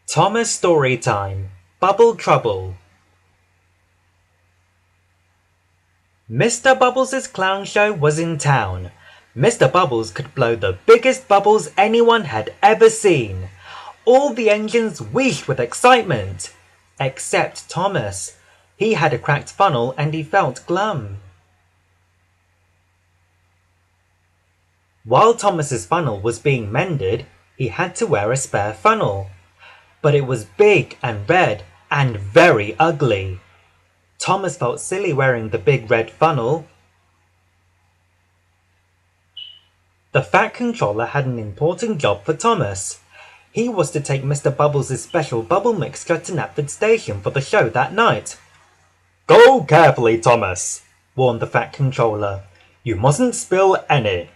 Thomas story time. Bubble Trouble. Mr. Bubbles' clown show was in town. Mr. Bubbles could blow the biggest bubbles anyone had ever seen. All the engines wheezed with excitement. Except Thomas. He had a cracked funnel and he felt glum. While Thomas's funnel was being mended, he had to wear a spare funnel. But it was big and red and very ugly. Thomas felt silly wearing the big red funnel. The Fat Controller had an important job for Thomas. He was to take Mr. Bubbles' special bubble mixture to Knapford Station for the show that night. "Go carefully, Thomas," warned the Fat Controller. "You mustn't spill any."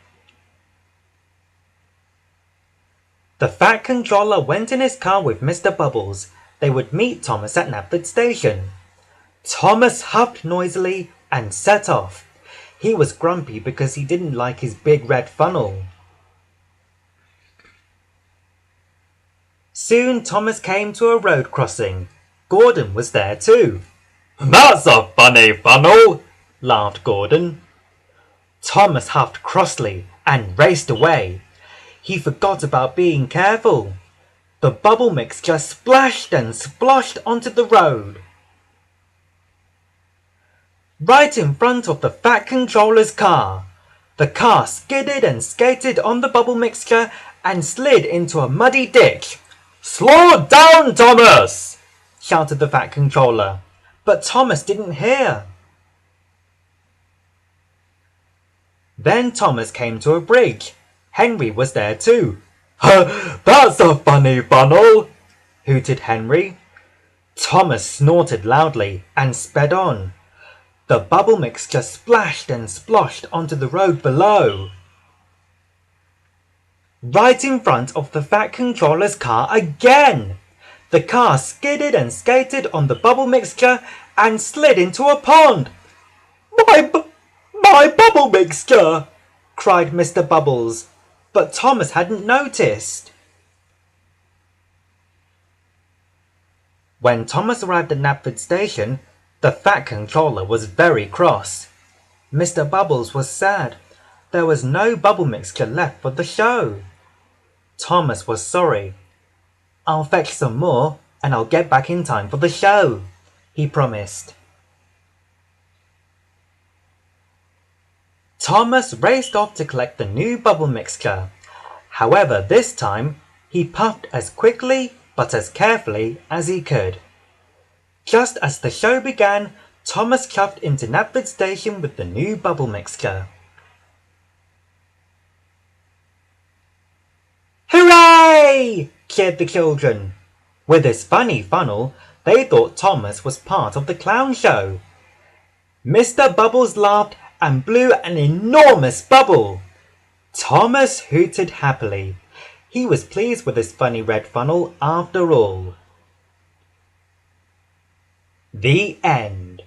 The Fat Controller went in his car with Mr. Bubbles. They would meet Thomas at Knapford Station. Thomas huffed noisily and set off. He was grumpy because he didn't like his big red funnel. Soon Thomas came to a road crossing. Gordon was there too. "That's a funny funnel," laughed Gordon. Thomas huffed crossly and raced away. He forgot about being careful. The bubble mixture splashed and sploshed onto the road. Right in front of the Fat Controller's car. The car skidded and skated on the bubble mixture and slid into a muddy ditch. "Slow down, Thomas!" shouted the Fat Controller. But Thomas didn't hear. Then Thomas came to a bridge. Henry was there too. "That's a funny funnel," hooted Henry. Thomas snorted loudly and sped on. The bubble mixture splashed and sploshed onto the road below. Right in front of the Fat Controller's car again. The car skidded and skated on the bubble mixture and slid into a pond. My bubble mixture!" cried Mr. Bubbles. But Thomas hadn't noticed. When Thomas arrived at Knapford Station, the Fat Controller was very cross. Mr. Bubbles was sad. There was no bubble mixture left for the show. Thomas was sorry. "I'll fetch some more and I'll get back in time for the show," he promised. Thomas raced off to collect the new bubble mixture. However, this time, he puffed as quickly but as carefully as he could. Just as the show began, Thomas chuffed into Knapford Station with the new bubble mixture. "Hooray!" cheered the children. With his funny funnel, they thought Thomas was part of the clown show. Mr. Bubbles laughed and blew an enormous bubble. Thomas hooted happily. He was pleased with his funny red funnel after all. The end.